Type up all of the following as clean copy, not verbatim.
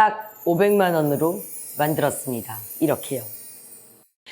딱 500만 원으로 만들었습니다. 이렇게요.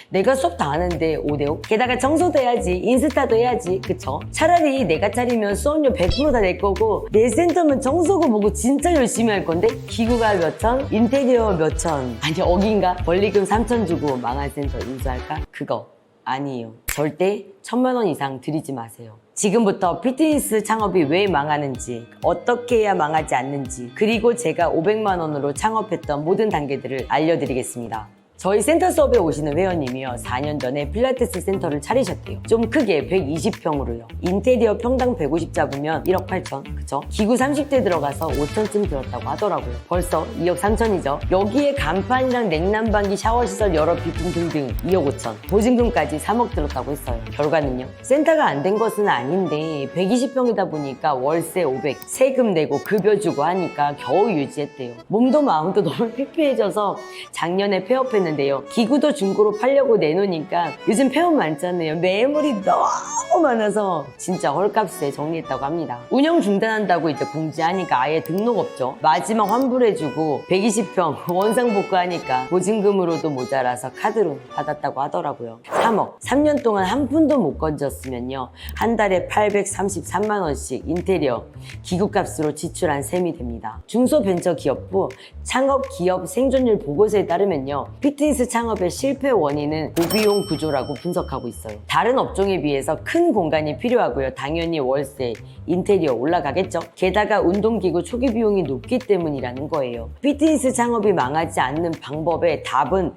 내가 수업 다 하는데 5대5? 게다가 청소도 해야지, 인스타도 해야지, 그쵸? 차라리 내가 차리면 수업료 100% 다 낼 거고 내 센터면 청소고 뭐고 진짜 열심히 할 건데 기구가 몇천, 인테리어 몇천, 아니 억인가? 권리금 3천 주고 망한 센터 인수할까? 그거 아니에요. 절대 1000만 원 이상 드리지 마세요. 지금부터 피트니스 창업이 왜 망하는지, 어떻게 해야 망하지 않는지, 그리고 제가 500만 원으로 창업했던 모든 단계들을 알려드리겠습니다. 저희 센터 수업에 오시는 회원님이요, 4년 전에 필라테스 센터를 차리셨대요. 좀 크게 120평으로요. 인테리어 평당 150 잡으면 1억 8천, 그쵸? 기구 30대 들어가서 5천쯤 들었다고 하더라고요. 벌써 2억 3천이죠. 여기에 간판이랑 냉난방기, 샤워시설 여러 비품 등등 2억 5천. 보증금까지 3억 들었다고 했어요. 결과는요, 센터가 안 된 것은 아닌데 120평이다 보니까 월세 500, 세금 내고 급여 주고 하니까 겨우 유지했대요. 몸도 마음도 너무 피폐해져서 작년에 폐업했는데 기구도 중고로 팔려고 내놓으니까 요즘 폐업 많잖아요. 매물이 너무 많아서 진짜 헐값에 정리했다고 합니다. 운영 중단한다고 이제 공지하니까 아예 등록 없죠. 마지막 환불해주고 120평 원상복구하니까 보증금으로도 모자라서 카드로 받았다고 하더라고요. 3억. 3년 동안 한 푼도 못 건졌으면요, 한 달에 833만 원씩 인테리어 기구값으로 지출한 셈이 됩니다. 중소벤처기업부 창업기업 생존율 보고서에 따르면요, 피트니스 창업의 실패 원인은 고비용 구조라고 분석하고 있어요. 다른 업종에 비해서 큰 공간이 필요하고요. 당연히 월세, 인테리어 올라가겠죠. 게다가 운동기구 초기 비용이 높기 때문이라는 거예요. 피트니스 창업이 망하지 않는 방법의 답은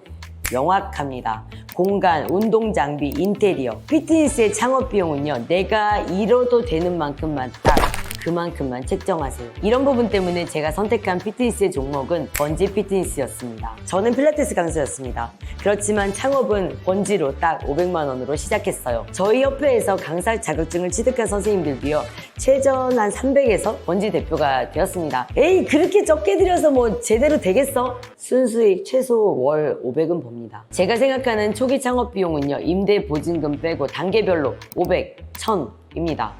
명확합니다. 공간, 운동장비, 인테리어. 피트니스의 창업 비용은요, 내가 잃어도 되는 만큼만 딱 그만큼만 책정하세요. 이런 부분 때문에 제가 선택한 피트니스의 종목은 번지 피트니스였습니다. 저는 필라테스 강사였습니다. 그렇지만 창업은 번지로 딱 500만 원으로 시작했어요. 저희 협회에서 강사 자격증을 취득한 선생님들도요, 최전 한 300에서 번지 대표가 되었습니다. 에이, 그렇게 적게 들여서 뭐 제대로 되겠어? 순수익 최소 월 500은 봅니다. 제가 생각하는 초기 창업 비용은요, 임대 보증금 빼고 단계별로 500, 1000 입니다.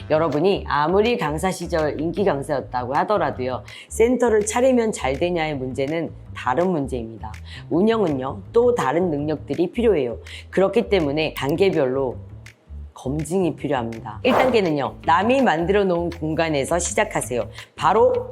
여러분이 아무리 강사 시절 인기 강사였다고 하더라도요, 센터를 차리면 잘 되냐의 문제는 다른 문제입니다. 운영은요, 또 다른 능력들이 필요해요. 그렇기 때문에 단계별로 검증이 필요합니다. 1단계는요, 남이 만들어 놓은 공간에서 시작하세요. 바로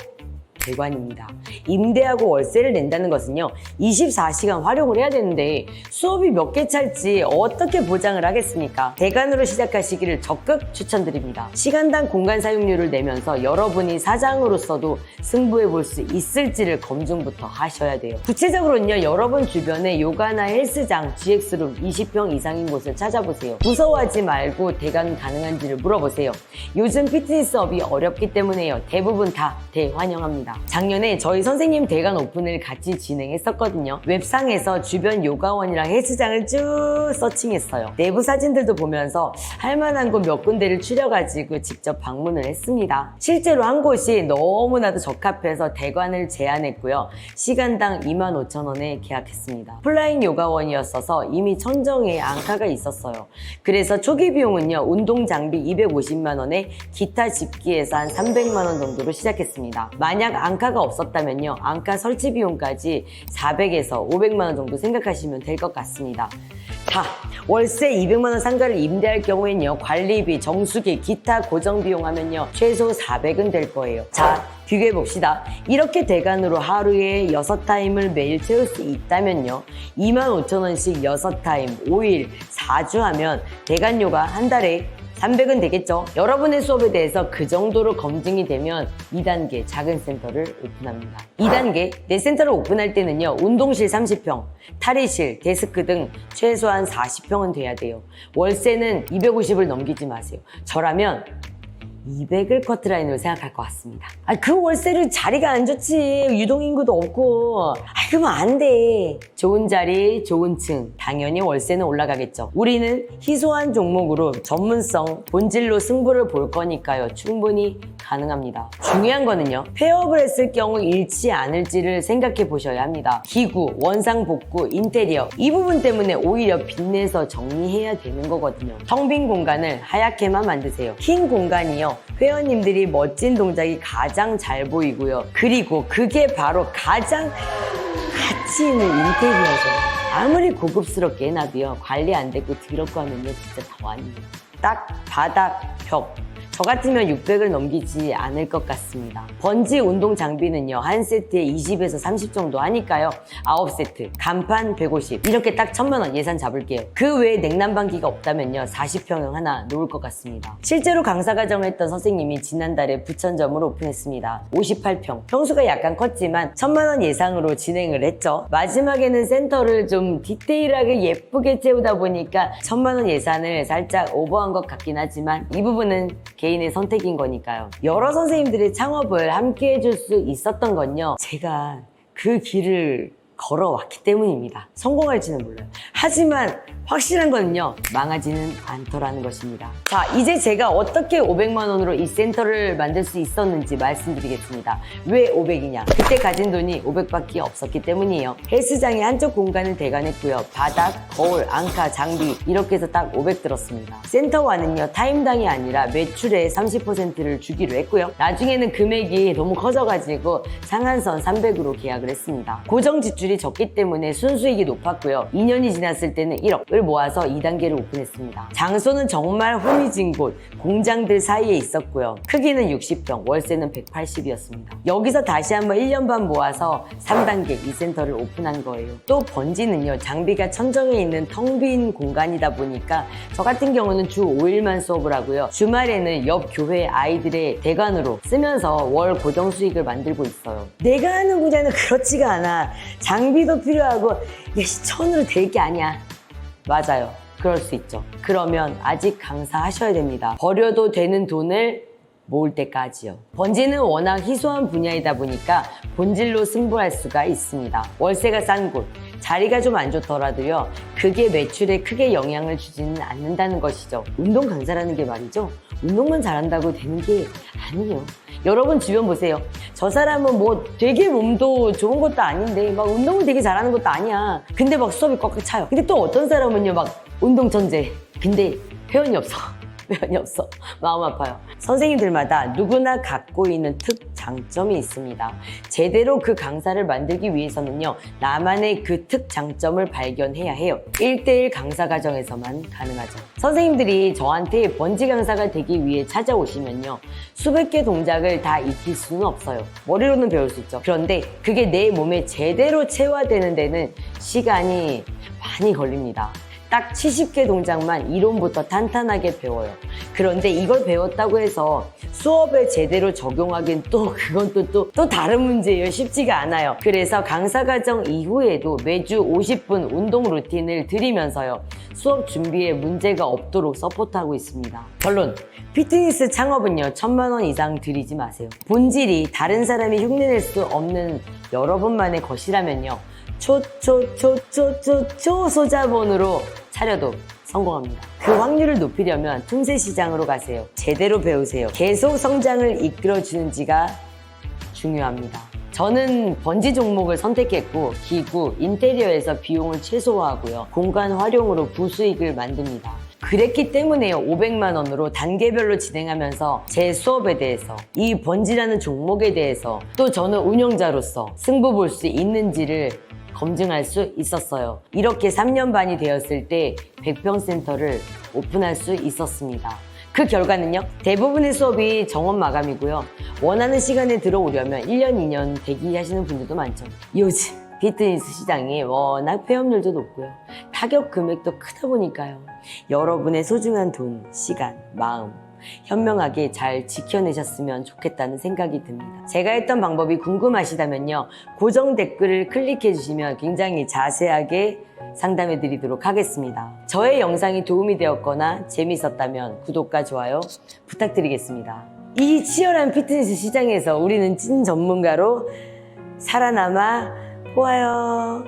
대관입니다. 임대하고 월세를 낸다는 것은요, 24시간 활용을 해야 되는데 수업이 몇 개 찰지 어떻게 보장을 하겠습니까? 대관으로 시작하시기를 적극 추천드립니다. 시간당 공간 사용료를 내면서 여러분이 사장으로서도 승부해 볼 수 있을지를 검증부터 하셔야 돼요. 구체적으로는요, 여러분 주변에 요가나 헬스장, GX룸 20평 이상인 곳을 찾아보세요. 무서워하지 말고 대관 가능한지를 물어보세요. 요즘 피트니스업이 어렵기 때문에요, 대부분 다 대환영합니다. 작년에 저희 선생님 대관 오픈을 같이 진행했었거든요. 웹상에서 주변 요가원이랑 헬스장을 쭉 서칭했어요. 내부 사진들도 보면서 할만한 곳 몇 군데를 추려가지고 직접 방문을 했습니다. 실제로 한 곳이 너무나도 적합해서 대관을 제안했고요. 시간당 25,000원에 계약했습니다. 플라잉 요가원이었어서 이미 천정에 앙카가 있었어요. 그래서 초기 비용은요, 운동 장비 250만 원에 기타 집기에서 한 300만 원 정도로 시작했습니다. 만약 앙카가 없었다면요, 앙카 설치 비용까지 400에서 500만 원 정도 생각하시면 될 것 같습니다. 자, 월세 200만 원 상가를 임대할 경우에는요, 관리비, 정수기, 기타 고정 비용 하면요, 최소 400은 될 거예요. 자, 비교해 봅시다. 이렇게 대관으로 하루에 6타임을 매일 채울 수 있다면요, 25,000원씩 6타임, 5일, 4주 하면 대관료가 한 달에 300은 되겠죠. 여러분의 수업에 대해서 그 정도로 검증이 되면 2단계 작은 센터를 오픈합니다. 2단계 내 센터를 오픈할 때는요, 운동실 30평, 탈의실, 데스크 등 최소한 40평은 돼야 돼요. 월세는 250을 넘기지 마세요. 저라면 200을 커트라인으로 생각할 것 같습니다. 그 월세를 자리가 안 좋지. 유동인구도 없고. 그러면 안 돼. 좋은 자리, 좋은 층. 당연히 월세는 올라가겠죠. 우리는 희소한 종목으로 전문성, 본질로 승부를 볼 거니까요. 충분히 가능합니다. 중요한 거는요, 폐업을 했을 경우 잃지 않을지를 생각해 보셔야 합니다. 기구, 원상복구, 인테리어 이 부분 때문에 오히려 빚내서 정리해야 되는 거거든요. 텅 빈 공간을 하얗게만 만드세요. 흰 공간이요, 회원님들이 멋진 동작이 가장 잘 보이고요. 그리고 그게 바로 가장 가치 있는 인테리어죠. 아무리 고급스럽게 해놔도요, 관리 안 되고 더럽고 하면요, 진짜 더 아니에요. 딱 바닥, 벽. 저 같으면 600을 넘기지 않을 것 같습니다. 번지 운동 장비는요, 한 세트에 20에서 30 정도 하니까요. 9세트, 간판 150, 이렇게 딱 1000만 원 예산 잡을게요. 그 외에 냉난방기가 없다면요, 40평형 하나 놓을 것 같습니다. 실제로 강사 과정을 했던 선생님이 지난달에 부천점을 오픈했습니다. 58평, 평수가 약간 컸지만 1000만 원 예상으로 진행을 했죠. 마지막에는 센터를 좀 디테일하게 예쁘게 채우다 보니까 1000만 원 예산을 살짝 오버한 것 같긴 하지만 이 부분은 개인의 선택인 거니까요. 여러 선생님들의 창업을 함께 해줄 수 있었던 건요, 제가 그 길을 걸어왔기 때문입니다. 성공할지는 몰라요. 하지만 확실한 거는요, 망하지는 않더라는 것입니다. 자, 이제 제가 어떻게 500만 원으로 이 센터를 만들 수 있었는지 말씀드리겠습니다. 왜 500이냐? 그때 가진 돈이 500밖에 없었기 때문이에요. 헬스장의 한쪽 공간을 대관했고요. 바닥, 거울, 앙카, 장비 이렇게 해서 딱 500 들었습니다. 센터와는요, 타임당이 아니라 매출의 30%를 주기로 했고요. 나중에는 금액이 너무 커져가지고 상한선 300으로 계약을 했습니다. 고정 지출이 적기 때문에 순수익이 높았고요. 2년이 지났을 때는 1억을 모아서 2단계를 오픈했습니다. 장소는 정말 혼이진 곳, 공장들 사이에 있었고요. 크기는 60평, 월세는 180이었습니다. 여기서 다시 한번 1년 반 모아서 3단계 이 센터를 오픈한 거예요. 또 번지는요, 장비가 천정에 있는 텅 빈 공간이다 보니까 저 같은 경우는 주 5일만 수업을 하고요. 주말에는 옆 교회 아이들의 대관으로 쓰면서 월 고정 수익을 만들고 있어요. 내가 하는 분야는 그렇지가 않아. 장비도 필요하고 이게 1000으로 될 게 아니야. 맞아요. 그럴 수 있죠. 그러면 아직 강사하셔야 됩니다. 버려도 되는 돈을 모을 때까지요. 번지는 워낙 희소한 분야이다 보니까 본질로 승부할 수가 있습니다. 월세가 싼 곳, 자리가 좀 안 좋더라도요, 그게 매출에 크게 영향을 주지는 않는다는 것이죠. 운동 강사라는 게 말이죠, 운동만 잘한다고 되는 게 아니에요. 여러분 주변 보세요. 저 사람은 뭐 되게 몸도 좋은 것도 아닌데 막 운동을 되게 잘하는 것도 아니야. 근데 막 수업이 꽉꽉 차요. 근데 또 어떤 사람은요, 막 운동 천재. 근데 회원이 없어. 회원이 없어. 마음 아파요. 선생님들마다 누구나 갖고 있는 특장점이 있습니다. 제대로 그 강사를 만들기 위해서는요, 나만의 그 특장점을 발견해야 해요. 1:1 강사 과정에서만 가능하죠. 선생님들이 저한테 번지 강사가 되기 위해 찾아오시면요, 수백 개 동작을 다 익힐 수는 없어요. 머리로는 배울 수 있죠. 그런데 그게 내 몸에 제대로 체화되는 데는 시간이 많이 걸립니다. 딱 70개 동작만 이론부터 탄탄하게 배워요. 그런데 이걸 배웠다고 해서 수업에 제대로 적용하기엔 그건 또 다른 문제예요. 쉽지가 않아요. 그래서 강사 과정 이후에도 매주 50분 운동 루틴을 드리면서요, 수업 준비에 문제가 없도록 서포트하고 있습니다. 결론, 피트니스 창업은요, 1000만 원 이상 들이지 마세요. 본질이 다른 사람이 흉내낼 수 없는 여러분만의 것이라면요, 초소자본으로 차려도 성공합니다. 그 확률을 높이려면 틈새 시장으로 가세요. 제대로 배우세요. 계속 성장을 이끌어주는지가 중요합니다. 저는 번지 종목을 선택했고, 기구, 인테리어에서 비용을 최소화하고요, 공간 활용으로 부수익을 만듭니다. 그랬기 때문에요, 500만 원으로 단계별로 진행하면서 제 수업에 대해서, 이 번지라는 종목에 대해서, 또 저는 운영자로서 승부 볼 수 있는지를 검증할 수 있었어요. 이렇게 3년 반이 되었을 때 100평 센터를 오픈할 수 있었습니다. 그 결과는요, 대부분의 수업이 정원 마감이고요, 원하는 시간에 들어오려면 1년, 2년 대기하시는 분들도 많죠. 요즘 피트니스 시장이 워낙 폐업률도 높고요, 타격 금액도 크다 보니까요, 여러분의 소중한 돈, 시간, 마음 현명하게 잘 지켜내셨으면 좋겠다는 생각이 듭니다. 제가 했던 방법이 궁금하시다면요, 고정 댓글을 클릭해 주시면 굉장히 자세하게 상담해 드리도록 하겠습니다. 저의 영상이 도움이 되었거나 재미있었다면 구독과 좋아요 부탁드리겠습니다. 이 치열한 피트니스 시장에서 우리는 찐 전문가로 살아남아 보아요.